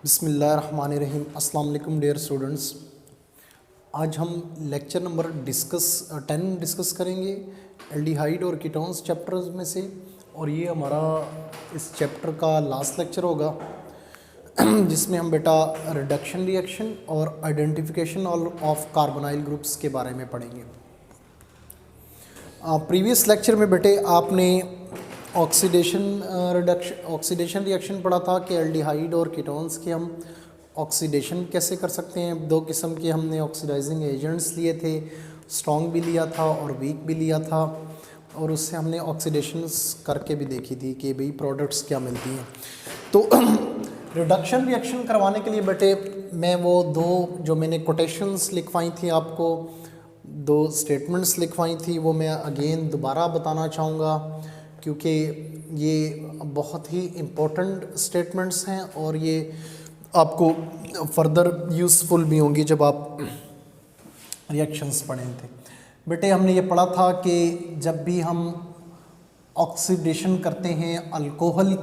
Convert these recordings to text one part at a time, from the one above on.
बिस्मिल्लाहिर्रहमानिर्रहीम। अस्सलाम वालेकुम डियर स्टूडेंट्स। आज हम लेक्चर नंबर 10 डिस्कस करेंगे एल्डिहाइड और कीटोन्स चैप्टर्स में से, और ये हमारा इस चैप्टर का लास्ट लेक्चर होगा जिसमें हम बेटा रिडक्शन रिएक्शन और आइडेंटिफिकेशन ऑफ कार्बोनाइल ग्रुप्स के बारे में पढ़ेंगे। प्रीवियस लेक्चर में बेटे आपने ऑक्सीडेशन रिएक्शन पढ़ा था कि एल्डिहाइड और कीटोन्स के हम ऑक्सीडेशन कैसे कर सकते हैं। दो किस्म के हमने ऑक्सीडाइजिंग एजेंट्स लिए थे, स्ट्रॉन्ग भी लिया था और वीक भी लिया था, और उससे हमने ऑक्सीडेशंस करके भी देखी थी कि भाई प्रोडक्ट्स क्या मिलती हैं। तो रिडक्शन रिएक्शन करवाने के लिए बेटे मैं वो दो जो मैंने कोटेशंस लिखवाई थी आपको, दो स्टेटमेंट्स लिखवाई थी, वो मैं अगेन दोबारा बताना चाहूँगा क्योंकि ये बहुत ही इम्पोर्टेंट स्टेटमेंट्स हैं और ये आपको फर्दर यूज़फुल भी होंगी जब आप रिएक्शंस पढ़ें थे। बेटे हमने ये पढ़ा था कि जब भी हम ऑक्सीडेशन करते हैं अल्कोहल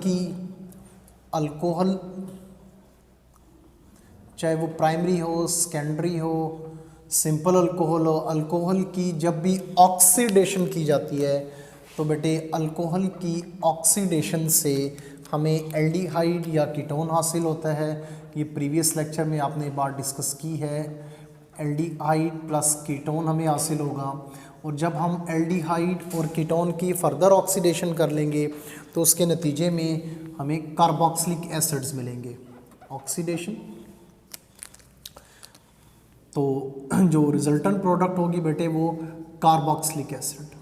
चाहे वो प्राइमरी हो, सेकेंडरी हो, सिंपल अल्कोहल हो, अल्कोहल की जब भी ऑक्सीडेशन की जाती है तो बेटे अल्कोहल की ऑक्सीडेशन से हमें एल्डिहाइड या कीटोन हासिल होता है। ये प्रीवियस लेक्चर में आपने बात डिस्कस की है, एल्डिहाइड प्लस कीटोन हमें हासिल होगा, और जब हम एल्डिहाइड और कीटोन की फर्दर ऑक्सीडेशन कर लेंगे तो उसके नतीजे में हमें कार्बोक्सिलिक एसिड्स मिलेंगे। ऑक्सीडेशन तो जो रिजल्टेंट प्रोडक्ट होगी बेटे वो कार्बोक्सिलिक एसिड।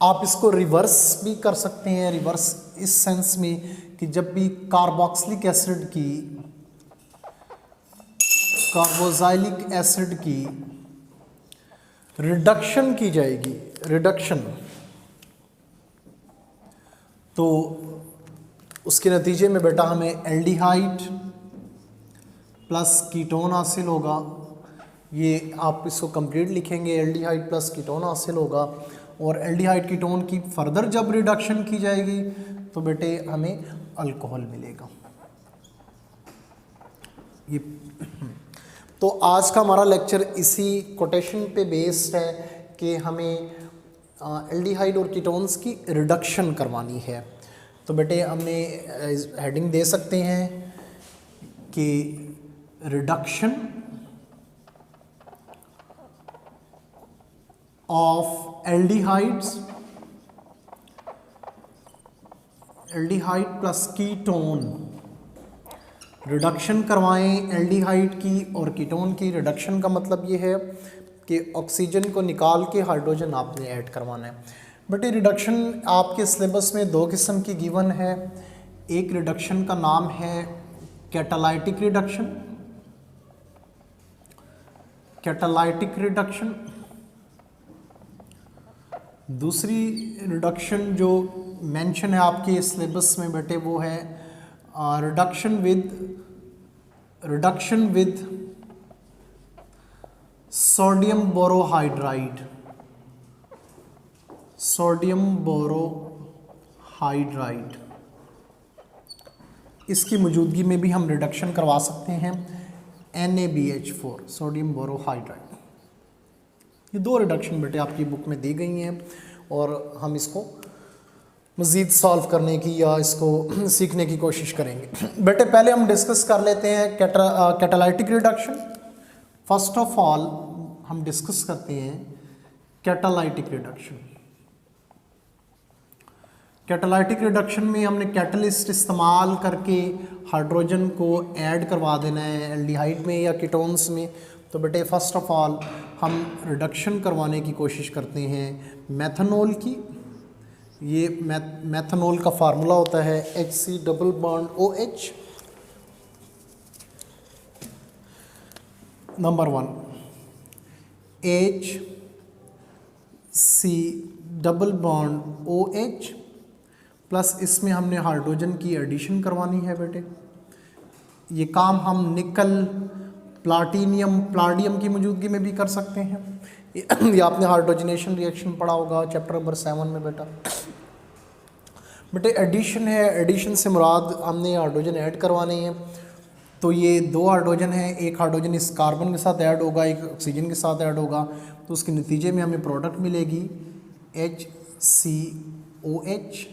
आप इसको रिवर्स भी कर सकते हैं, रिवर्स इस सेंस में कि जब भी कार्बोक्सिलिक एसिड की कार्बोक्सिलिक एसिड की रिडक्शन की जाएगी, तो उसके नतीजे में बेटा हमें एल्डिहाइड प्लस कीटोन हासिल होगा। ये आप इसको कंप्लीट लिखेंगे, एल्डिहाइड प्लस कीटोन हासिल होगा, और एल्डिहाइड कीटोन की फर्दर जब रिडक्शन की जाएगी तो बेटे हमें अल्कोहल मिलेगा। ये तो आज का हमारा लेक्चर इसी कोटेशन पे बेस्ड है कि हमें एल्डिहाइड और कीटोन्स की रिडक्शन करवानी है। तो बेटे हमने हेडिंग दे सकते हैं कि reduction of aldehyde plus ketone, reduction करवाएं एल्डिहाइड की और कीटोन की। रिडक्शन का मतलब ये है कि ऑक्सीजन को निकाल के हाइड्रोजन आपने ऐड करवाना है। बट ये रिडक्शन आपके सिलेबस में दो किस्म की गिवन है। एक रिडक्शन का नाम है कैटालाइटिक रिडक्शन, दूसरी रिडक्शन जो मेंशन है आपके सिलेबस में बेटे वो है रिडक्शन विद सोडियम बोरोहाइड्राइड। इसकी मौजूदगी में भी हम रिडक्शन करवा सकते हैं NaBH4, सोडियम बोरोहाइड्राइड। ये दो रिडक्शन बेटे आपकी बुक में दी गई हैं और हम इसको मज़ीद सॉल्व करने की या इसको सीखने की कोशिश करेंगे। बेटे पहले हम डिस्कस कर लेते हैं catalytic reduction. First of all हम डिस्कस करते हैं कैटालाइटिक रिडक्शन में हमने कैटलिस्ट इस्तेमाल करके हाइड्रोजन को ऐड करवा देना है एल्डिहाइड में या कीटोन्स में। तो बेटे फर्स्ट ऑफ ऑल हम रिडक्शन करवाने की कोशिश करते हैं मेथनॉल की। ये मेथनॉल का फार्मूला होता है HC+OH। नंबर 1 HC+OH प्लस इसमें हमने हाइड्रोजन की एडिशन करवानी है बेटे। ये काम हम निकल प्लाटियम की मौजूदगी में भी कर सकते हैं। ये आपने हाइड्रोजनेशन रिएक्शन पढ़ा होगा चैप्टर नंबर 7 में बेटा। बेटे एडिशन है, एडिशन से मुराद हमने हाइड्रोजन ऐड करवाने हैं। तो ये 2 हाइड्रोजन है, एक हाइड्रोजन इस कार्बन के साथ ऐड होगा, एक ऑक्सीजन के साथ ऐड होगा, तो उसके नतीजे में हमें प्रोडक्ट मिलेगी HCOH,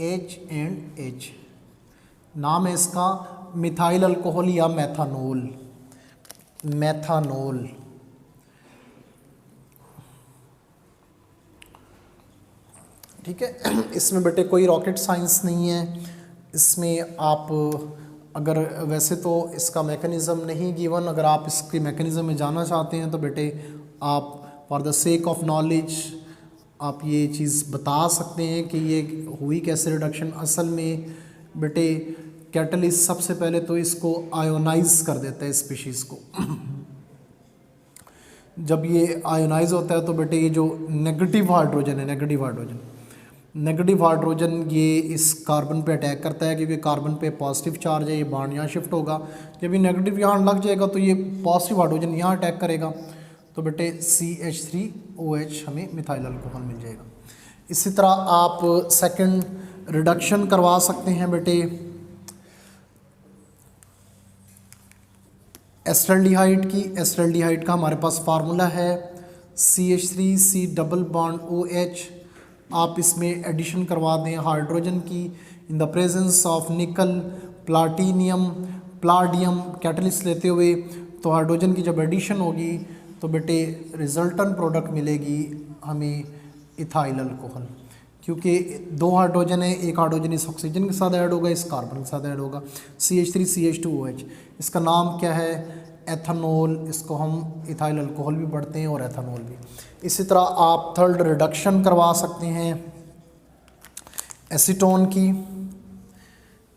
H एंड H। नाम है इसका मिथाइल अल्कोहल या मैथानोल, मैथानोल। ठीक है, इसमें बेटे कोई रॉकेट साइंस नहीं है। इसमें आप अगर वैसे तो इसका मैकेनिज़्म नहीं गिवन, अगर आप इसके मैकेनिज़्म में जानना चाहते हैं तो बेटे आप for the sake of knowledge आप ये चीज़ बता सकते हैं कि ये हुई कैसे रिडक्शन। असल में बेटे कैटलिस्ट सबसे पहले तो इसको आयोनाइज कर देता है स्पीशीज़ को। जब ये आयोनाइज होता है तो बेटे ये जो नेगेटिव हाइड्रोजन है, नेगेटिव हाइड्रोजन ये इस कार्बन पे अटैक करता है, क्योंकि कार्बन पे पॉजिटिव चार्ज है, ये बॉन्ड यहाँ शिफ्ट होगा। जब ये नेगेटिव यहाँ लग जाएगा तो ये पॉजिटिव हाइड्रोजन यहाँ अटैक करेगा, तो बेटे CH3OH हमें मिथाइल अल्कोहल मिल जाएगा। इसी तरह आप सेकंड रिडक्शन करवा सकते हैं बेटे एस्टल्डिहाइड की। एस्टल्डिहाइड का हमारे पास फार्मूला है CH3C डबल बॉन्ड OH। आप इसमें एडिशन करवा दें हाइड्रोजन की इन द प्रेजेंस ऑफ निकल, प्लाटीनियम, प्लाडियम कैटलिस्ट लेते हुए, तो हाइड्रोजन की जब एडिशन होगी तो बेटे रिजल्टेंट प्रोडक्ट मिलेगी हमें इथाइल अल्कोहल, क्योंकि 2 हाइड्रोजन है, एक हाइड्रोजन इस ऑक्सीजन के साथ ऐड होगा, इस कार्बन के साथ ऐड होगा, CH3CH2OH। इसका नाम क्या है? एथनॉल। इसको हम इथाइल अल्कोहल भी पढ़ते हैं और एथनॉल भी। इसी तरह आप थर्ड रिडक्शन करवा सकते हैं एसीटोन की।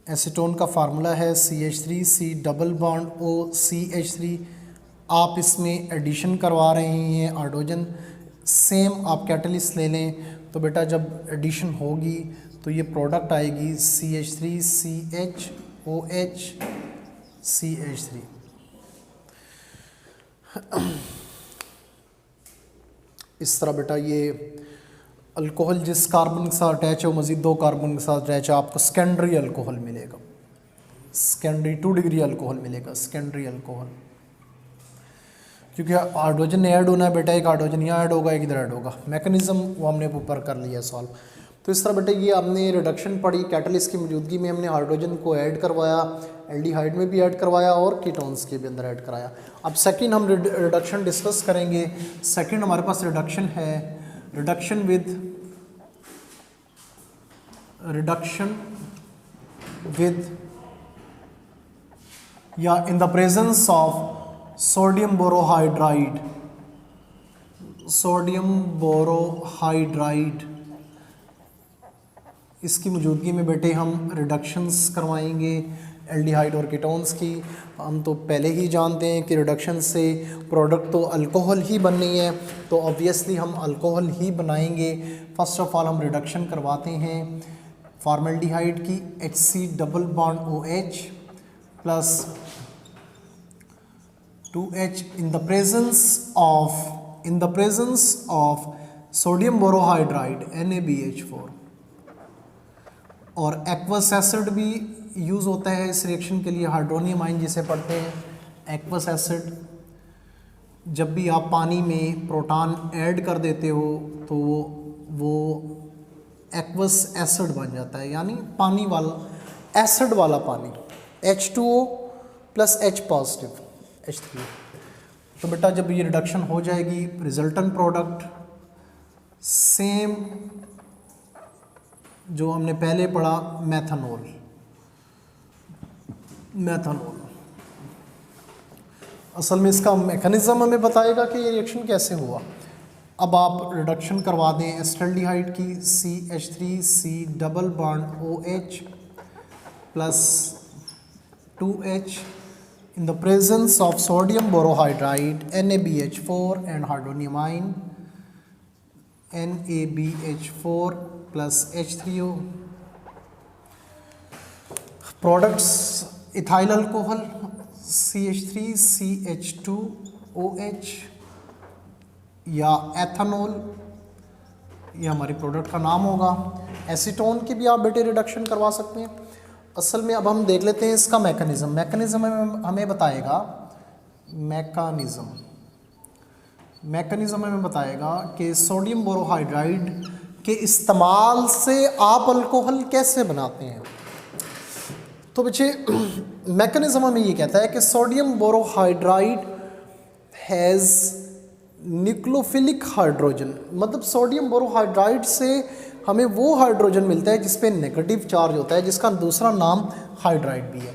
एसीटोन का फार्मूला है CH3C डबल बॉन्ड OCH3। आप इसमें एडिशन करवा रहे हैं हाइड्रोजन, सेम आप कैटलिस्ट ले लें, तो बेटा जब एडिशन होगी तो ये प्रोडक्ट आएगी CH3CHOH CH3। इस तरह बेटा ये अल्कोहल जिस कार्बन के साथ अटैच है वो मज़ीद 2 कार्बन के साथ अटैच है, आपको सेकेंडरी अल्कोहल मिलेगा, सेकेंडरी 2 डिग्री अल्कोहल मिलेगा, सेकेंडरी अल्कोहल। क्योंकि हाइड्रोजन ऐड होना है बेटा, एक हाइड्रोजन यहाँ ऐड होगा, एक इधर ऐड होगा। मैकेनिज्म वो हमने ऊपर कर लिया सॉल्व। तो इस तरह बेटा ये हमने रिडक्शन पढ़ी, कैटलिस्ट की मौजूदगी में हमने हाइड्रोजन को ऐड करवाया, एल्डिहाइड में भी ऐड करवाया और कीटोन्स के भी अंदर ऐड कराया। अब सेकंड हम रिडक्शन डिस्कस करेंगे। सेकंड हमारे पास रिडक्शन है रिडक्शन विद या in the presence of sodium borohydride. Sodium borohydride इसकी मौजूदगी में बेटे हम रिडक्शंस करवाएंगे एल्डिहाइड और कीटोन्स की। हम तो पहले ही जानते हैं कि रिडक्शन से प्रोडक्ट तो अल्कोहल ही बननी है, तो ऑब्वियसली हम अल्कोहल ही बनाएंगे। फर्स्ट ऑफ ऑल हम रिडक्शन करवाते हैं फॉर्मल्डिहाइड की HC double bond OH plus 2H in the presence of sodium borohydride NaBH4। और एक्वस एसिड भी यूज़ होता है इस रिएक्शन के लिए, हाइड्रोनियम आयन जिसे पढ़ते हैं एक्वस एसिड। जब भी आप पानी में प्रोटॉन ऐड कर देते हो तो वो एक्वस एसिड बन जाता है, यानी पानी वाला, एसिड वाला पानी, H2O plus H positive H3। तो बेटा जब ये रिडक्शन हो जाएगी, रिजल्टेंट प्रोडक्ट सेम जो हमने पहले पढ़ा मैथनॉल। असल में इसका मैकेनिज्म हमें बताएगा कि ये रिएक्शन कैसे हुआ। अब आप रिडक्शन करवा दें एस्टल्डिहाइड की CH3C double bond OH plus 2H in the presence of sodium borohydride NaBH4 and hydronium ion NaBH4 plus H3O। Products ethyl alcohol CH3CH2OH या एथनॉल, ये हमारी प्रोडक्ट का नाम होगा। एसीटोन की भी आप बेटे रिडक्शन करवा सकते हैं। असल में अब हम देख लेते हैं इसका मैकेनिज्म हमें बताएगा, मैकेनिज्म हमें बताएगा कि सोडियम बोरोहाइड्राइड के इस्तेमाल से आप अल्कोहल कैसे बनाते हैं। तो बच्चे मैकेनिज्म हमें ये कहता है कि sodium borohydride has nucleophilic hydrogen, मतलब सोडियम बोरोहाइड्राइड से हमें वो हाइड्रोजन मिलता है जिस पे नेगेटिव चार्ज होता है, जिसका दूसरा नाम हाइड्राइड भी है।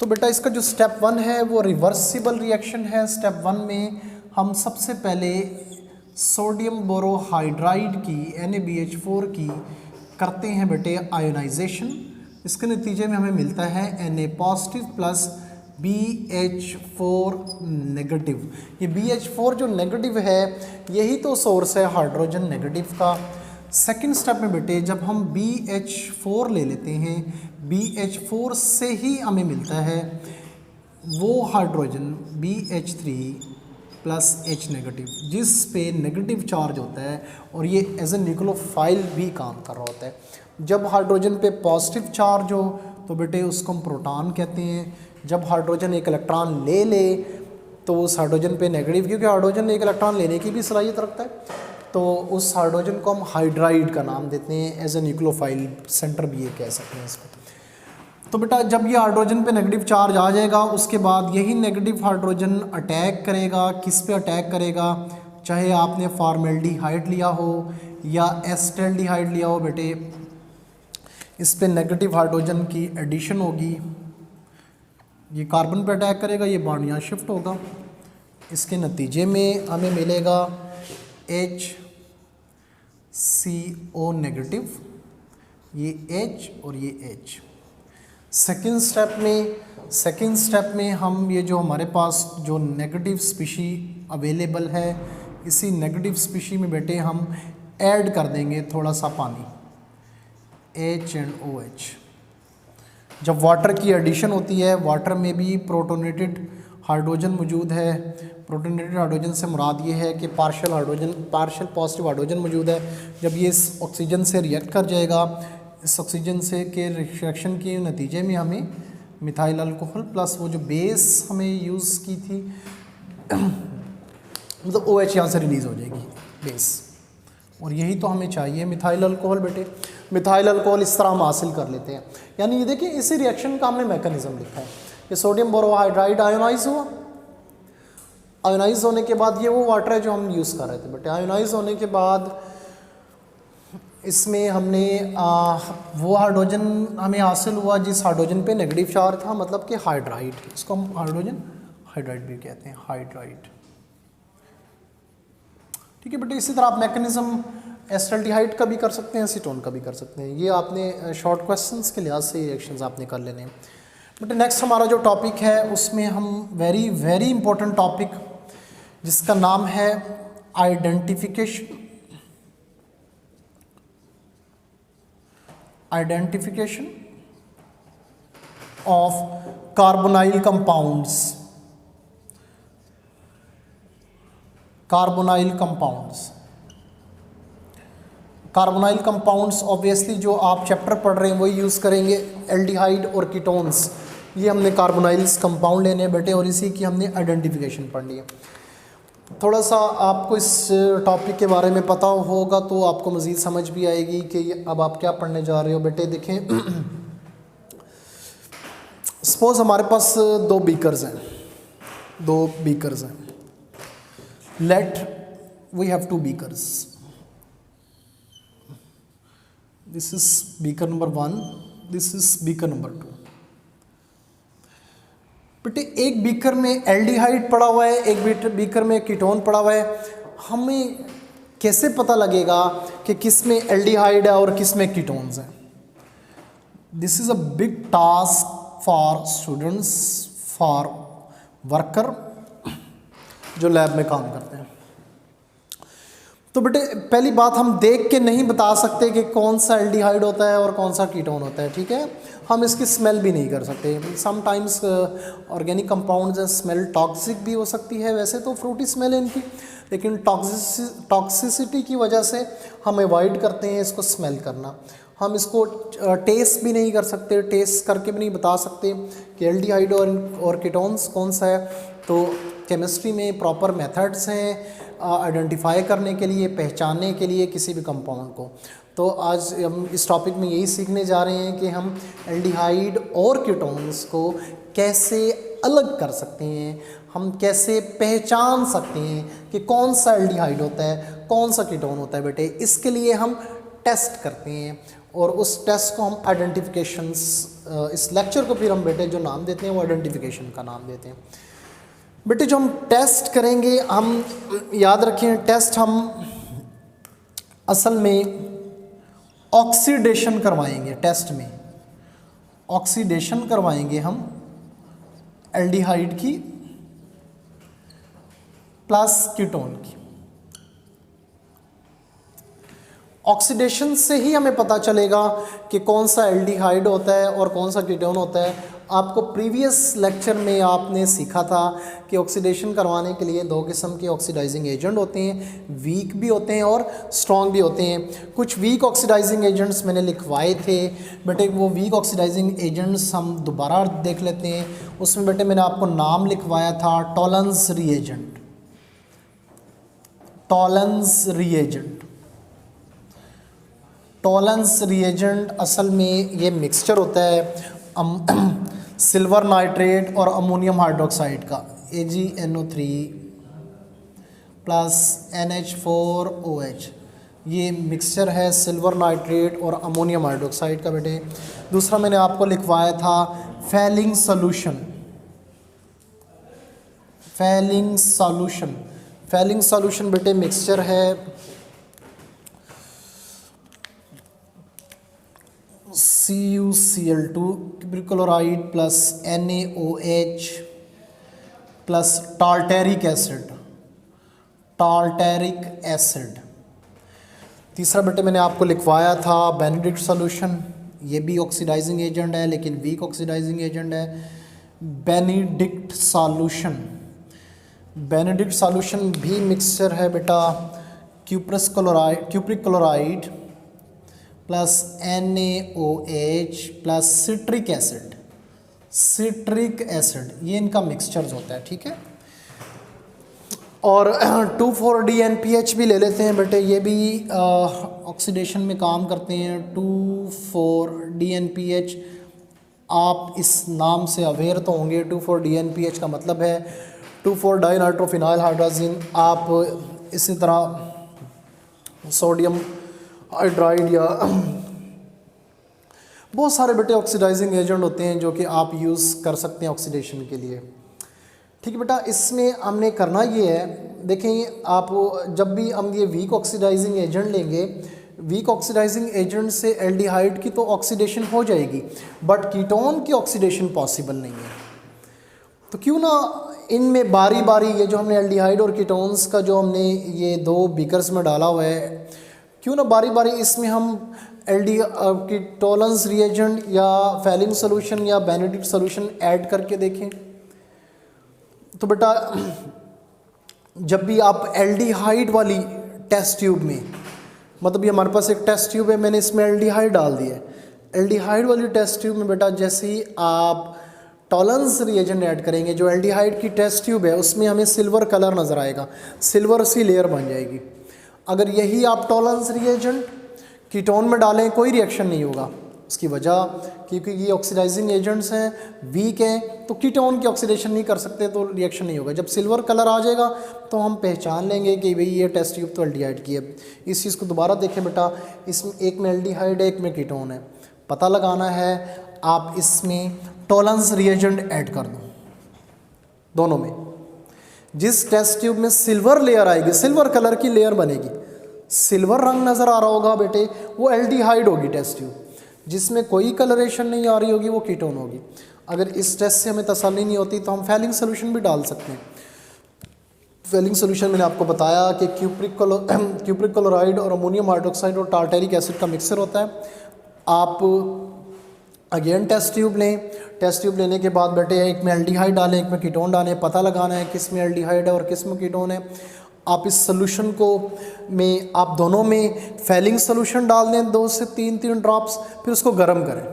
तो बेटा इसका जो स्टेप 1 है वो रिवर्सिबल रिएक्शन है। स्टेप 1 में हम सबसे पहले सोडियम बोरोहाइड्राइड की NaBH4 की करते हैं बेटे आयोनाइजेशन। इसके नतीजे में हमें मिलता है Na positive plus BH4 negative. ये BH4 जो नेगेटिव है यही तो सोर्स है हाइड्रोजन नेगेटिव का। सेकंड स्टेप में बेटे जब हम BH4 ले लेते हैं, BH4 से ही हमें मिलता है वो hydrogen BH3 plus H negative जिस पे नेगेटिव चार्ज होता है और ये एज ए न्यूक्लियोफाइल भी काम कर रहा होता है। जब हाइड्रोजन पे पॉजिटिव चार्ज हो तो बेटे उसको हम प्रोटॉन कहते हैं। जब हाइड्रोजन एक इलेक्ट्रॉन ले ले तो उस हाइड्रोजन पे नेगेटिव, क्योंकि हाइड्रोजन एक इलेक्ट्रॉन लेने की भी सलाहियत रखता है, तो उस हाइड्रोजन को हम हाइड्राइड का नाम देते हैं। एज ए न्यूक्लियोफाइल सेंटर भी ये कह सकते हैं इसको। तो बेटा जब ये हाइड्रोजन पे नेगेटिव चार्ज आ जाएगा उसके बाद यही नेगेटिव हाइड्रोजन अटैक करेगा। किस पे अटैक करेगा, चाहे आपने फॉर्मेल्डिहाइड लिया हो या एसिटाल्डिहाइड लिया हो बेटे, इस पे नेगेटिव हाइड्रोजन की एडिशन होगी, ये कार्बन पे अटैक करेगा, ये बॉन्ड यहाँ शिफ्ट होगा। इसके नतीजे में हमें मिलेगा HCO नेगेटिव, ये H और ये H। सेकेंड स्टेप में हम ये जो हमारे पास जो नेगेटिव स्पीशी अवेलेबल है, इसी नेगेटिव स्पीशी में बेटे हम ऐड कर देंगे थोड़ा सा पानी, H&OH। जब वाटर की एडिशन होती है, वाटर में भी प्रोटोनेटेड हाइड्रोजन मौजूद है। प्रोटोनेटेड हाइड्रोजन से मुराद ये है कि पार्शियल पॉजिटिव हाइड्रोजन मौजूद है। जब ये इस ऑक्सीजन से रिएक्ट कर जाएगा, इस ऑक्सीजन से के रिएक्शन के नतीजे में हमें मिथाइल अल्कोहल प्लस वो जो बेस हमें यूज़ की थी मतलब OH यहाँ से रिलीज़ हो जाएगी बेस, और यही तो हमें चाहिए मिथाइल अल्कोहल बेटे। मिथाइल अल्कोहल इस तरह हम हासिल कर लेते हैं। यानी ये देखिए इसी रिएक्शन का हमने मैकेनिज्म लिखा है कि सोडियम बोरोहाइड्राइड आयोनाइज हुआ, आयोनाइज होने के बाद ये वो वाटर है जो हम यूज़ कर रहे थे बेटे। आयोनाइज होने के बाद इसमें हमने वो हाइड्रोजन हमें हासिल हुआ जिस हाइड्रोजन पे नेगेटिव चार्ज था, मतलब कि हाइड्राइड, इसको हम हाइड्रोजन हाइड्राइड भी कहते हैं, हाइड्राइड। ठीक है बेटे, इसी तरह आप मैकेनिज्म एसिटाल्डिहाइड का भी कर सकते हैं, एसीटोन का भी कर सकते हैं। ये आपने शॉर्ट क्वेश्चंस के लिहाज से रिएक्शंस आपने कर लेने हैं बेटे। नेक्स्ट हमारा जो टॉपिक है उसमें हम वेरी वेरी इंपॉर्टेंट टॉपिक जिसका नाम है identification of carbonyl compounds. Carbonyl compounds obviously जो आप चैप्टर पढ़ रहे हैं वही यूज़ करेंगे। एल्डिहाइड और कीटोन्स, ये हमने कार्बोनाइल्स कंपाउंड लेने हैं बेटे, और इसी की हमने आइडेंटिफिकेशन पढ़नी है। थोड़ा सा आपको इस टॉपिक के बारे में पता होगा तो आपको मज़ीद समझ भी आएगी कि अब आप क्या पढ़ने जा रहे हो बेटे। देखें सपोज़ हमारे पास दो बीकर्स हैं, let we have two beakers, this is beaker number 1, this is beaker number 2। बेटे एक बीकर में एल्डिहाइड पड़ा हुआ है, एक बीकर में कीटोन पड़ा हुआ है। हमें कैसे पता लगेगा कि किस में एल्डिहाइड है और किस में कीटोन्स हैं? This is a big task for students, for worker जो लैब में काम करते हैं। तो बेटे पहली बात, हम देख के नहीं बता सकते कि कौन सा एल्डिहाइड होता है और कौन सा कीटोन होता है, ठीक है। हम इसकी स्मेल भी नहीं कर सकते। समटाइम्स ऑर्गेनिक कंपाउंड्स हैं, स्मेल टॉक्सिक भी हो सकती है, वैसे तो फ्रूटी स्मेल है इनकी, लेकिन टॉक्सिसिटी की वजह से हम अवॉइड करते हैं इसको स्मेल करना। हम इसको टेस्ट भी नहीं कर सकते, टेस्ट करके भी नहीं बता सकते कि एल्डिहाइड और कीटोन्स कौन सा है। तो केमिस्ट्री में प्रॉपर मेथड्स हैं आइडेंटिफाई करने के लिए, पहचानने के लिए किसी भी कंपाउंड को। तो आज हम इस टॉपिक में यही सीखने जा रहे हैं कि हम एल्डिहाइड और कीटोन्स को कैसे अलग कर सकते हैं, हम कैसे पहचान सकते हैं कि कौन सा एल्डिहाइड होता है, कौन सा कीटोन होता है। बेटे इसके लिए हम टेस्ट करते हैं और उस टेस्ट को हम आइडेंटिफिकेशंस, इस लेक्चर को फिर हम बेटे जो नाम देते हैं वो आइडेंटिफिकेशन का नाम देते हैं। बेटे जो हम टेस्ट करेंगे, हम याद रखें टेस्ट हम असल में ऑक्सीडेशन करवाएंगे। टेस्ट में ऑक्सीडेशन करवाएंगे हम एल्डिहाइड की प्लस कीटोन की। ऑक्सीडेशन से ही हमें पता चलेगा कि कौन सा एल्डिहाइड होता है और कौन सा कीटोन होता है। आपको प्रीवियस लेक्चर में आपने सीखा था कि ऑक्सीडेशन करवाने के लिए दो किस्म के ऑक्सीडाइजिंग एजेंट होते हैं, वीक भी होते हैं और स्ट्रॉन्ग भी होते हैं। कुछ वीक ऑक्सीडाइजिंग एजेंट्स मैंने लिखवाए थे बेटे, वो वीक ऑक्सीडाइजिंग एजेंट्स हम दोबारा देख लेते हैं। उसमें बेटे मैंने आपको नाम लिखवाया था Tollens reagent. Tollens reagent, Tollens reagent असल में ये मिक्सचर होता है सिल्वर नाइट्रेट और अमोनियम हाइड्रोक्साइड का, AgNO3 प्लस NH4OH। ये मिक्सचर है सिल्वर नाइट्रेट और अमोनियम हाइड्रोक्साइड का बेटे। दूसरा मैंने आपको लिखवाया था falling solution. Falling solution, falling solution बेटे मिक्सचर है CuCl2 chloride plus NaOH plus tartaric acid. Tartaric acid. तीसरा बेटे मैंने आपको लिखवाया था बेनेडिक्ट सॉल्यूशन। ये भी ऑक्सीडाइजिंग एजेंट है लेकिन वीक ऑक्सीडाइजिंग एजेंट है। बेनेडिक्ट सॉल्यूशन, बेनेडिक्ट सॉल्यूशन भी मिक्सचर है बेटा cupric chloride plus NaOH plus citric acid. Citric acid ये इनका मिक्सचर्स होता है, ठीक है। और 2,4-DNPH भी ले लेते हैं बेटे, ये भी ऑक्सीडेशन में काम करते हैं। 2,4-DNPH, आप इस नाम से अवेयर तो होंगे। 2,4-DNPH का मतलब है 2,4-डाइनाइट्रोफिनाइल हाइड्रोजिन। आप इसी तरह सोडियम हाइड्राइड या बहुत सारे बेटे ऑक्सीडाइजिंग एजेंट होते हैं जो कि आप यूज़ कर सकते हैं ऑक्सीडेशन के लिए, ठीक है बेटा। इसमें हमने करना ये है, देखें आप जब भी हम ये वीक ऑक्सीडाइजिंग एजेंट लेंगे, वीक ऑक्सीडाइजिंग एजेंट से एल्डिहाइड की तो ऑक्सीडेशन हो जाएगी बट कीटोन की ऑक्सीडेशन पॉसिबल नहीं है। तो क्यों ना इनमें बारी बारी ये जो हमने एल्डिहाइड और कीटोन्स का जो हमने ये दो बीकर्स में डाला हुआ है, क्यों ना बारी बारी इसमें हम की टॉलेंस रिएजेंट या फैलिंग सॉल्यूशन या बेनेडिक्ट सॉल्यूशन ऐड करके देखें। तो बेटा जब भी आप एल्डिहाइड वाली टेस्ट ट्यूब में, मतलब ये हमारे पास एक टेस्ट ट्यूब है, मैंने इसमें एल्डिहाइड डाल दिया है। एल्डिहाइड वाली टेस्ट ट्यूब में बेटा जैसे ही आप टॉलेंस रिएजेंट ऐड करेंगे, जो एल्डिहाइड की टेस्ट ट्यूब है उसमें हमें सिल्वर कलर नज़र आएगा, सिल्वर सी लेयर बन जाएगी। अगर यही आप टॉलेंस रिएजेंट कीटोन में डालें कोई रिएक्शन नहीं होगा। उसकी वजह क्योंकि ये ऑक्सीडाइजिंग एजेंट्स हैं, वीक हैं, तो कीटोन की ऑक्सीडेशन नहीं कर सकते तो रिएक्शन नहीं होगा। जब सिल्वर कलर आ जाएगा तो हम पहचान लेंगे कि भाई ये टेस्ट ट्यूब तो एल्डिहाइड की है। इस चीज़ को दोबारा देखें बेटा, इसमें एक में एल्डिहाइड है, एक में कीटोन है। पता लगाना है, आप इसमें टॉलेंस रिएजेंट ऐड कर दो दोनों में। जिस टेस्ट ट्यूब में सिल्वर लेयर आएगी, सिल्वर कलर की लेयर बनेगी, सिल्वर रंग नज़र आ रहा होगा बेटे, वो एल्डिहाइड होगी टेस्ट ट्यूब। जिसमें कोई कलरेशन नहीं आ रही होगी वो कीटोन होगी। अगर इस टेस्ट से हमें तसल्ली नहीं होती तो हम फैलिंग सोल्यूशन भी डाल सकते हैं। फैलिंग सोल्यूशन मैंने आपको बताया कि क्यूप्रिक क्लोराइड और अमोनियम हाइड्रोक्साइड और टार्टेरिक एसिड का मिक्सर होता है। आप अगेन टेस्ट ट्यूब लें, टेस्ट ट्यूब लेने के बाद बेटे एक में एल्डिहाइड डालें, एक में कीटोन डालें। पता लगाना है किस में एल्डिहाइड है और किस में कीटोन है। आप इस सोल्यूशन को में आप दोनों में फैलिंग सोल्यूशन डाल दें 2 से 3 ड्रॉप्स, फिर उसको गर्म करें।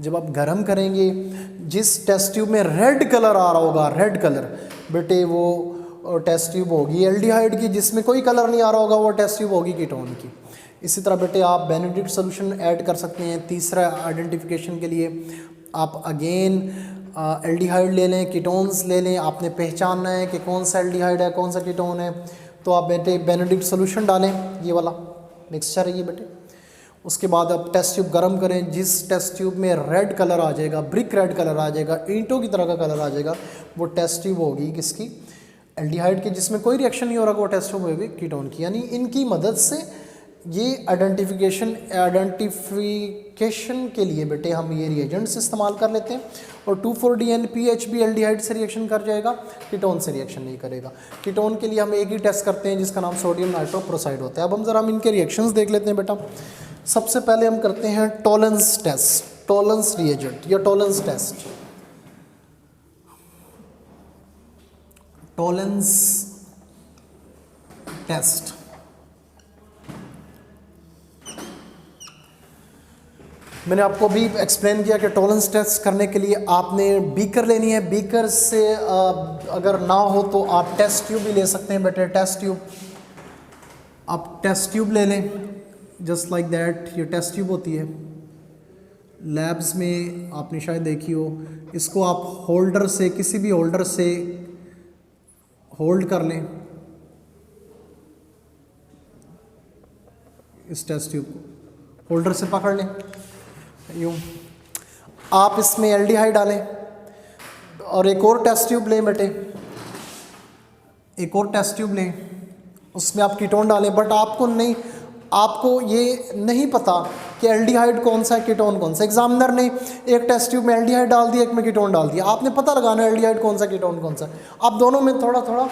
जब आप गर्म करेंगे, जिस टेस्ट ट्यूब में रेड कलर आ रहा होगा, रेड कलर बेटे वो टेस्ट ट्यूब होगी एल्डिहाइड की, जिसमें कोई कलर नहीं आ रहा होगा वो टेस्ट ट्यूब होगी कीटोन की। इसी तरह बेटे आप बेनेडिक्ट सोल्यूशन ऐड कर सकते हैं। तीसरा आइडेंटिफिकेशन के लिए आप अगेन एल्डिहाइड ले लें, कीटोन्स ले लें, आपने पहचानना है कि कौन सा एल्डिहाइड है कौन सा कीटोन है, तो आप बेटे बेनेडिक्ट सोल्यूशन डालें, ये वाला मिक्सचर है ये बेटे। उसके बाद आप टेस्ट ट्यूब गर्म करें, जिस टेस्ट ट्यूब में रेड कलर आ जाएगा, ब्रिक रेड कलर आ जाएगा, ईंटों की तरह का कलर आ जाएगा, वो टेस्ट ट्यूब होगी किसकी, एल्डिहाइड की, जिसमें कोई रिएक्शन नहीं हो रहा, वो टेस्ट ट्यूब होगी कीटोन की। यानी इनकी मदद से ये आइडेंटिफिकेशन के लिए बेटे हम ये रिएजेंट्स इस्तेमाल कर लेते हैं। और 2,4-DNPH भी एल्डिहाइड से रिएक्शन कर जाएगा, कीटोन से रिएक्शन नहीं करेगा। कीटोन के लिए हम एक ही टेस्ट करते हैं जिसका नाम सोडियम नाइट्रोप्रोसाइड होता है। अब हम ज़रा इनके रिएक्शंस देख लेते हैं बेटा। सबसे पहले हम करते हैं टॉलेंस टेस्ट, टॉलेंस रिएजेंट या टॉलेंस टेस्ट। टॉलेंस टेस्ट मैंने आपको भी एक्सप्लेन किया कि टॉलेंस टेस्ट करने के लिए आपने बीकर लेनी है। बीकर से अगर ना हो तो आप टेस्ट ट्यूब भी ले सकते हैं बेटे। टेस्ट ट्यूब, आप टेस्ट ट्यूब ले लें जस्ट लाइक दैट। ये टेस्ट ट्यूब होती है, लैब्स में आपने शायद देखी हो। इसको आप होल्डर से, किसी भी होल्डर से होल्ड कर लें इस टेस्ट ट्यूब को, होल्डर से पकड़ लें यूँ। आप इसमें एल्डिहाइड डालें और एक और टेस्ट ट्यूब लें बेटे, एक और टेस्ट ट्यूब लें, उसमें आप कीटोन डालें। बट आपको ये नहीं पता कि एल्डिहाइड कौन सा है कीटोन कौन सा। एग्जामिनर ने एक टेस्ट ट्यूब में एल्डिहाइड डाल दिया, एक में कीटोन डाल दिया, आपने पता लगाना है एल्डिहाइड कौन सा कीटोन कौन सा। आप दोनों में थोड़ा थोड़ा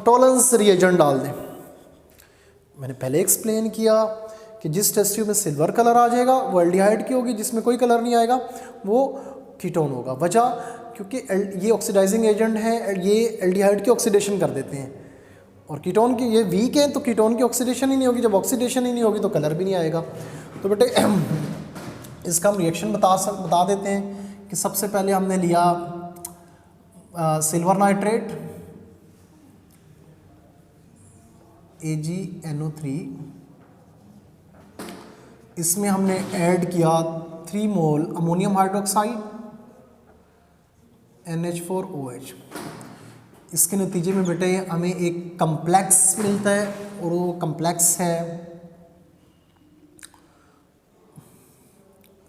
टॉलेंस रिएजेंट डाल दें। मैंने पहले एक्सप्लेन किया कि जिस टेस्ट ट्यूब में सिल्वर कलर आ जाएगा वो एल्डिहाइड की होगी, जिसमें कोई कलर नहीं आएगा वो कीटोन होगा। वजह क्योंकि ये ऑक्सीडाइजिंग एजेंट है, ये एल्डिहाइड की ऑक्सीडेशन कर देते हैं, और कीटोन की ये वीक है तो कीटोन की ऑक्सीडेशन ही नहीं होगी। जब ऑक्सीडेशन ही नहीं होगी तो कलर भी नहीं आएगा। तो बेटे इसका हम रिएक्शन बता देते हैं कि सबसे पहले हमने लिया सिल्वर नाइट्रेट AgNO3, इसमें हमने ऐड किया 3 मोल अमोनियम हाइड्रोक्साइड NH4OH। इसके नतीजे में बेटे हमें एक कम्प्लेक्स मिलता है, और वो कम्प्लेक्स है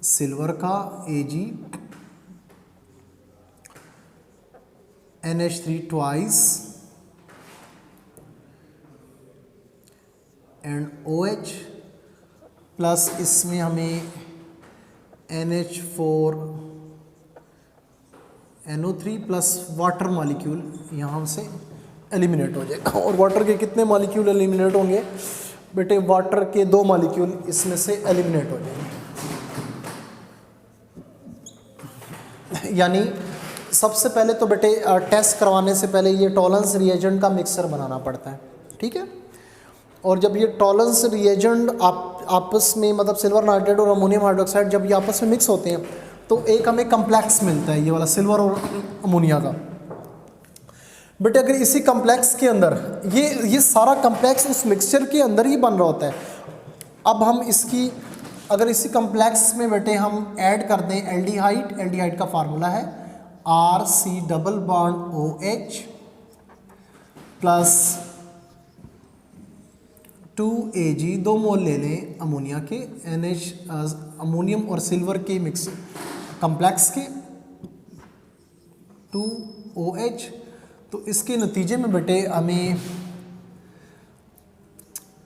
सिल्वर का Ag NH3 twice and OH plus इसमें हमें NH4NO3 प्लस वाटर मॉलिक्यूल यहाँ से एलिमिनेट हो जाएगा। और वाटर के कितने मॉलिक्यूल एलिमिनेट होंगे बेटे? वाटर के 2 मॉलिक्यूल इसमें से एलिमिनेट हो जाएंगे। यानी सबसे पहले तो बेटे टेस्ट करवाने से पहले ये टॉलेंस रिएजेंट का मिक्सचर बनाना पड़ता है, ठीक है। और जब ये टॉलेंस रिएजेंट आपस में, मतलब सिल्वर नाइट्रेट और अमोनियम हाइड्रोक्साइड जब ये आपस में मिक्स होते हैं तो एक हमें कम्प्लेक्स मिलता है, ये वाला सिल्वर और अमोनिया का। बेटे अगर इसी कम्प्लेक्स के अंदर ये सारा कम्प्लेक्स उस मिक्सचर के अंदर ही बन रहा होता है। अब हम अगर इसी कम्प्लेक्स में बेटे हम ऐड कर दें एल्डिहाइड, एल्डिहाइड का फार्मूला है RC≡OH प्लस 2Ag, 2 मोल ले लें अमोनिया के, अमोनियम और सिल्वर के मिक्स कम्प्लेक्स के 2OH। तो इसके नतीजे में बेटे हमें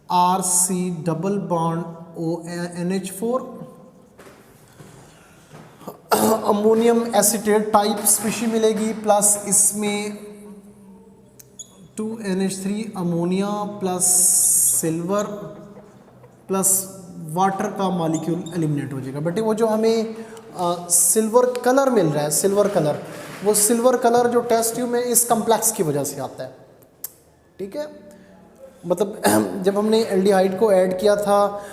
RC≡ONH4 ammonium acetate type species मिलेगी, प्लस इसमें 2NH3 ammonia plus silver plus water का मॉलिक्यूल एलिमिनेट हो जाएगा। बेटे वो जो हमें सिल्वर कलर मिल रहा है, सिल्वर कलर, वो सिल्वर कलर जो टेस्ट ट्यूब में इस कम्प्लेक्स की वजह से आता है। ठीक है, मतलब जब हमने एल्डिहाइड को ऐड किया था,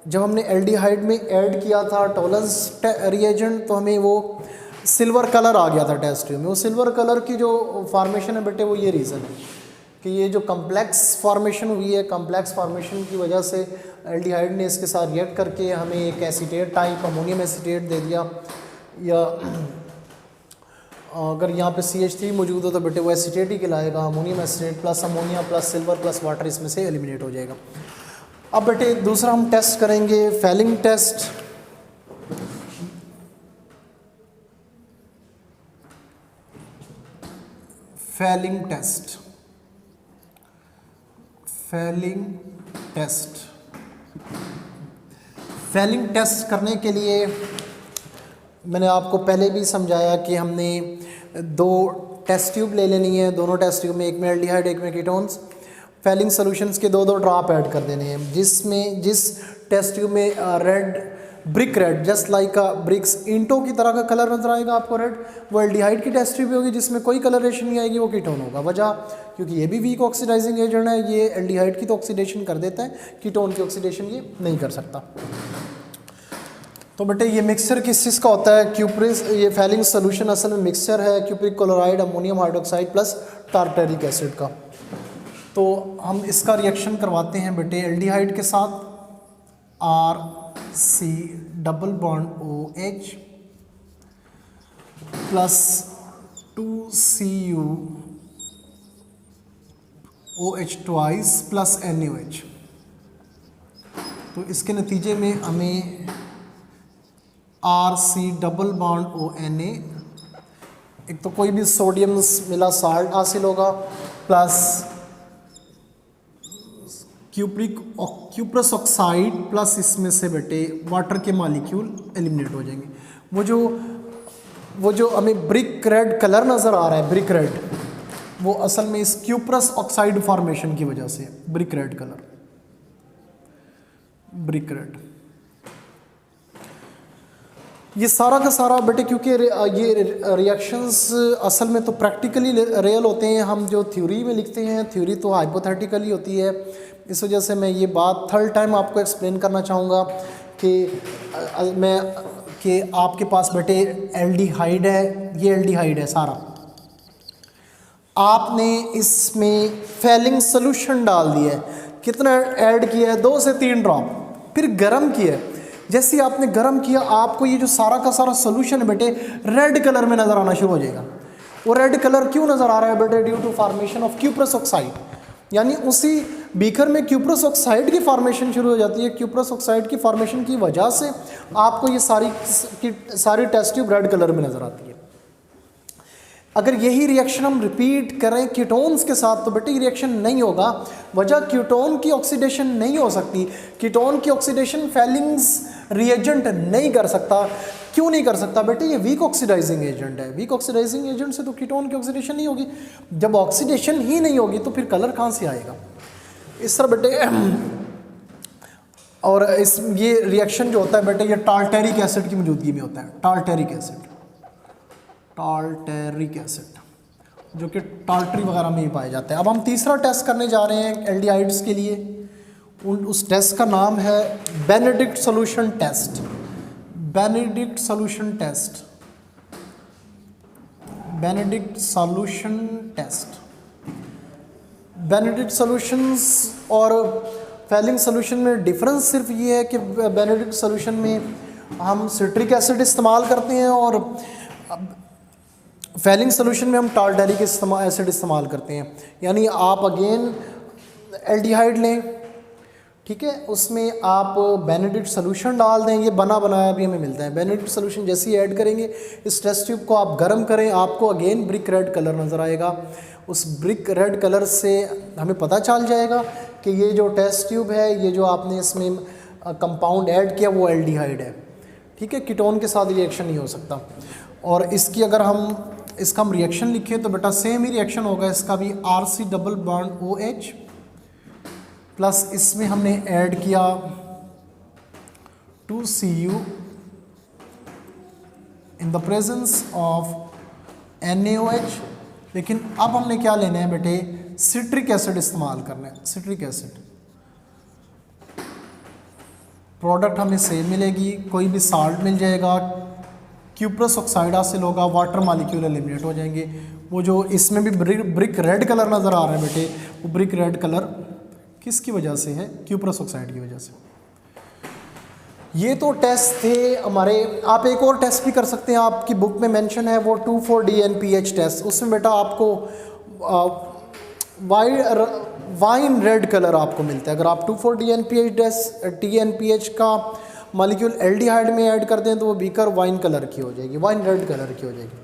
जब हमने एल्डिहाइड में ऐड किया था टॉलरेंस रिएजेंट, तो हमें वो सिल्वर कलर आ गया था टेस्ट ट्यूब में। वो सिल्वर कलर की जो फॉर्मेशन है बेटे, वो ये रीज़न है कि ये जो कम्प्लेक्स फॉर्मेशन हुई है, कम्प्लेक्स फॉर्मेशन की वजह से एल्डिहाइड ने इसके साथ रिएक्ट करके हमें एक एसीटेट टाइप अमोनियम एसीटेट दे दिया। या अगर यहाँ पे CH3 मौजूद हो तो बेटे वो एसीटेट ही कहलाएगा, ammonium acetate plus ammonia plus silver plus water इसमें से एलिमिनेट हो जाएगा। अब बेटे दूसरा हम टेस्ट करेंगे Fehling test. Fehling test, Fehling test, Fehling test करने के लिए मैंने आपको पहले भी समझाया कि हमने 2 टेस्ट ट्यूब ले लेनी है। दोनों टेस्ट ट्यूब में एक में एल्डिहाइड एक में कीटोन्स, फेलिंग सॉल्यूशंस के 2-2 ड्रॉप ऐड कर देने हैं। जिस टेस्ट ट्यूब में red brick red just like bricks ईंटों की तरह का कलर नजर आएगा आपको रेड, वो एल्डिहाइड की टेस्ट ट्यूब होगी। जिसमें कोई कलरेशन नहीं आएगी वो कीटोन होगा। वजह क्योंकि ये भी वीक ऑक्सीडाइजिंग एजेंट है, ये एल्डिहाइड की तो ऑक्सीडेशन कर देता है, कीटोन की ऑक्सीडेशन ये नहीं कर सकता। तो बेटे ये मिक्सचर किस चीज़ का होता है, क्यूप्रिक, ये फेलिंग सोल्यूशन असल में मिक्सचर है cupric chloride ammonium hydroxide plus tartaric acid का। तो हम इसका रिएक्शन करवाते हैं बेटे एल्डिहाइड के साथ, RC double bond OH plus 2Cu OH twice plus NaOH। तो इसके नतीजे में हमें RC डबल बॉन्ड ONa, एक तो कोई भी सोडियम मिला साल्ट हासिल होगा, प्लस क्यूप्रस ऑक्साइड प्लस इसमें से बेटे वाटर के मॉलिक्यूल एलिमिनेट हो जाएंगे। वो जो हमें ब्रिक रेड कलर नज़र आ रहा है, ब्रिक रेड, वो असल में इस क्यूप्रस ऑक्साइड फॉर्मेशन की वजह से brick red colour, brick red. ये सारा का सारा बेटे क्योंकि ये रिएक्शंस असल में तो प्रैक्टिकली रियल होते हैं, हम जो थ्योरी में लिखते हैं थ्योरी तो हाइपोथेटिकली होती है। इस वजह से मैं ये बात थर्ड टाइम आपको एक्सप्लेन करना चाहूँगा कि आपके पास बेटे एल्डिहाइड है, ये एल्डिहाइड है सारा, आपने इसमें फेलिंग सोल्यूशन डाल दिया है, कितना ऐड किया है, 2 से 3 ड्रॉप, फिर गर्म किया है। जैसे ही आपने गर्म किया आपको ये जो सारा का सारा सोल्यूशन है बेटे रेड कलर में नज़र आना शुरू हो जाएगा। वो रेड कलर क्यों नज़र आ रहा है बेटे, due to formation of cuprous oxide, यानी उसी बीकर में क्यूप्रस ऑक्साइड की फॉर्मेशन शुरू हो जाती है। क्यूप्रस ऑक्साइड की फॉर्मेशन की वजह से आपको ये सारी टेस्ट ट्यूब रेड कलर में नज़र आती है। अगर यही रिएक्शन हम रिपीट करें कीटोन्स के साथ तो बेटे रिएक्शन नहीं होगा। वजह कीटोन की ऑक्सीडेशन नहीं हो सकती, कीटोन की ऑक्सीडेशन फेलिंग्स रिएजेंट नहीं कर सकता। क्यों नहीं कर सकता बेटे, ये वीक ऑक्सीडाइजिंग एजेंट है, वीक ऑक्सीडाइजिंग एजेंट से तो कीटोन की ऑक्सीडेशन नहीं होगी। जब ऑक्सीडेशन ही नहीं होगी तो फिर कलर कहाँ से आएगा, इस तरह बेटे। और ये रिएक्शन जो होता है बेटे ये टार्टेरिक एसिड की मौजूदगी में होता है, टार्टेरिक एसिड, टार्टेरिक एसिड जो कि टार्टरी वगैरह में ही पाए जाते हैं। अब हम तीसरा टेस्ट करने जा रहे हैं एल्डिहाइड्स के लिए, उस टेस्ट का नाम है Benedict solution test. Benedict solution test, Benedict solution test. Benedict solutions और फेलिंग सॉल्यूशन में डिफरेंस सिर्फ ये है कि बेनेडिक्ट सॉल्यूशन में हम सिट्रिक एसिड इस्तेमाल करते हैं और फेलिंग सॉल्यूशन में हम टार्टेरिक एसिड इस्तेमाल करते हैं। यानी आप अगेन एल्डिहाइड लें, ठीक है, उसमें आप बेनेडिक्ट सॉल्यूशन डाल दें, ये बना बनाया भी हमें मिलता है। बेनेडिक्ट सॉल्यूशन जैसे ही ऐड करेंगे इस टेस्ट ट्यूब को आप गर्म करें, आपको अगेन ब्रिक रेड कलर नज़र आएगा। उस ब्रिक रेड कलर से हमें पता चल जाएगा कि ये जो टेस्ट ट्यूब है, ये जो आपने इसमें कंपाउंड ऐड किया वो एल्डिहाइड है, ठीक है, कीटोन के साथ रिएक्शन नहीं हो सकता। और इसकी अगर इसका हम रिएक्शन लिखें तो बेटा सेम ही रिएक्शन होगा इसका भी, RC double bond OH plus इसमें हमने ऐड किया 2Cu in the presence of NaOH। लेकिन अब हमने क्या लेना है बेटे, सिट्रिक एसिड इस्तेमाल करना है। सिट्रिक एसिड प्रोडक्ट हमें सेम मिलेगी, कोई भी साल्ट मिल जाएगा, क्यूप्रस ऑक्साइड हासिल होगा, वाटर मालिक्यूल एलिमिनेट हो जाएंगे। वो जो इसमें भी ब्रिक रेड कलर नज़र आ रहा है बेटे, वो ब्रिक रेड कलर किसकी वजह से है? क्यूप्रस ऑक्साइड की वजह से। ये तो टेस्ट थे हमारे। आप एक और टेस्ट भी कर सकते हैं, आपकी बुक में मेंशन है वो 2,4-DNPH टेस्ट। उसमें बेटा आपको वाइन रेड कलर आपको मिलता है। अगर आप 2,4-DNPH का मॉलिक्यूल एल्डिहाइड में ऐड कर दें तो वो बीकर वाइन कलर की हो जाएगी, वाइन रेड कलर की हो जाएगी।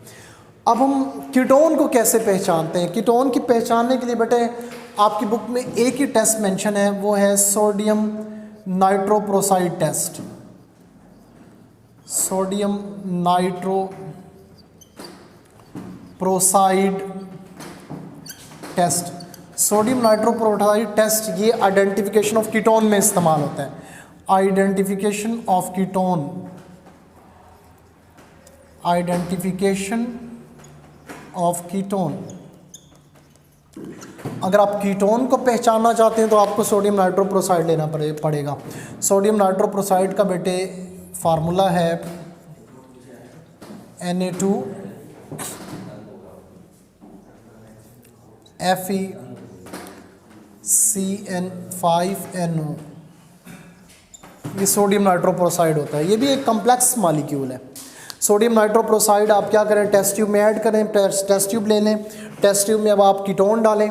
अब हम कीटोन को कैसे पहचानते हैं? कीटोन की पहचानने के लिए बेटे आपकी बुक में एक ही टेस्ट मेंशन है, वो है sodium nitroprusside test. Sodium nitroprusside test. Sodium nitroprusside test ये आइडेंटिफिकेशन ऑफ कीटोन में इस्तेमाल होता है। Identification of ketone, identification of ketone. अगर आप कीटोन को पहचानना चाहते हैं तो आपको सोडियम नाइट्रोप्रोसाइड लेना पड़ेगा। सोडियम नाइट्रोप्रोसाइड का बेटे फार्मूला है Na2FeCN5NO। ये सोडियम नाइट्रोप्रोसाइड होता है। ये भी एक कम्प्लेक्स मॉलिक्यूल है। सोडियम नाइट्रोप्रोसाइड आप क्या करें, टेस्ट ट्यूब में ऐड करें, टेस्ट ट्यूब ले लें। टेस्ट ट्यूब में अब आप कीटोन डालें,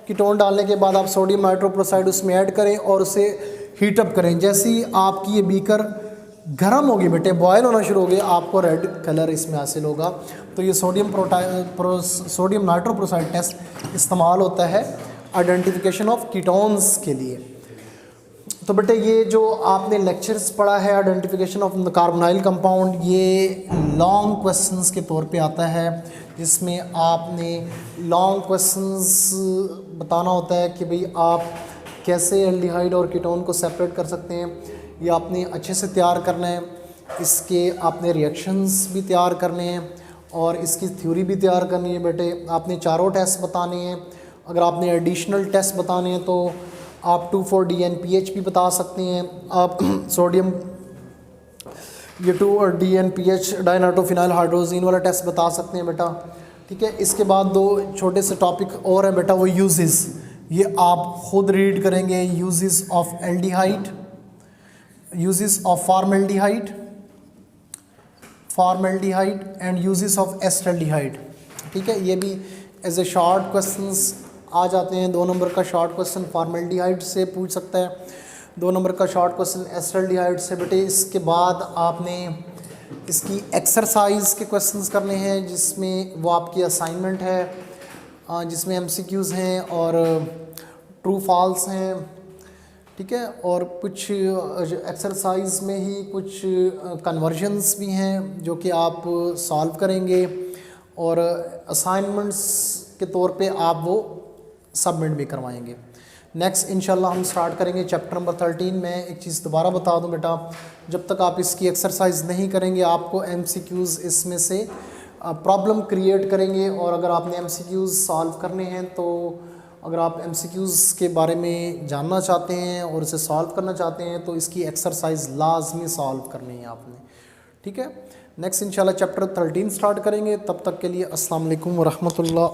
कीटोन डालने के बाद आप सोडियम नाइट्रोप्रोसाइड उसमें ऐड करें और उसे हीटअप करें। जैसे ही आपकी ये बीकर गर्म होगी बेटे, बॉयल होना शुरू हो गया, आपको रेड कलर इसमें हासिल होगा। तो ये सोडियम नाइट्रोप्रोसाइड टेस्ट इस्तेमाल होता है आइडेंटिफिकेशन ऑफ कीटोन्स के लिए। तो बेटे ये जो आपने लेक्चर्स पढ़ा है आइडेंटिफिकेशन ऑफ कार्बोनाइल कंपाउंड, ये लॉन्ग क्वेश्चंस के तौर पे आता है, जिसमें आपने लॉन्ग क्वेश्चंस बताना होता है कि भाई आप कैसे एल्डिहाइड और कीटोन को सेपरेट कर सकते हैं। ये आपने अच्छे से तैयार करना है, इसके आपने रिएक्शंस भी तैयार करने हैं और इसकी थ्योरी भी तैयार करनी है बेटे। आपने चारों टेस्ट बताने हैं। अगर आपने एडिशनल टेस्ट बताने हैं तो आप 2,4-DNPH भी बता सकते हैं। आप सोडियम ये 2,4-DNPH डाइनाइट्रोफिनाइल हाइड्रोजीन वाला टेस्ट बता सकते हैं बेटा। ठीक है, इसके बाद दो छोटे से टॉपिक और है बेटा, वो यूजेस। ये आप खुद रीड करेंगे। Uses of aldehyde, uses of formaldehyde and uses of acetaldehyde. ठीक है, ये भी एज ए शॉर्ट क्वेश्चंस आ जाते हैं। 2 नंबर का शॉर्ट क्वेश्चन फॉर्मेल्डिहाइड से पूछ सकता है, 2 नंबर का शॉर्ट क्वेश्चन एस्टल्डिहाइड से बेटे। इसके बाद आपने इसकी एक्सरसाइज के क्वेश्चंस करने हैं, जिसमें वो आपकी असाइनमेंट है, जिसमें MCQs हैं और ट्रू फॉल्स हैं। ठीक है, और कुछ एक्सरसाइज में ही कुछ कन्वर्जन्स भी हैं जो कि आप सॉल्व करेंगे और असाइनमेंट्स के तौर पे आप वो सबमिट भी करवाएंगे। नेक्स्ट इंशाल्लाह हम स्टार्ट करेंगे चैप्टर नंबर 13 में। एक चीज़ दोबारा बता दूं बेटा, जब तक आप इसकी एक्सरसाइज नहीं करेंगे आपको MCQs इसमें से प्रॉब्लम क्रिएट करेंगे। और अगर आपने MCQs सॉल्व करने हैं तो अगर आप MCQs के बारे में जानना चाहते हैं और इसे सॉल्व करना चाहते हैं तो इसकी एक्सरसाइज लाजमी सॉल्व करनी है आपने। ठीक है, नेक्स्ट इंशाल्लाह चैप्टर 13 स्टार्ट करेंगे। तब तक के लिए अस्सलाम वालेकुम व रहमतुल्लाह।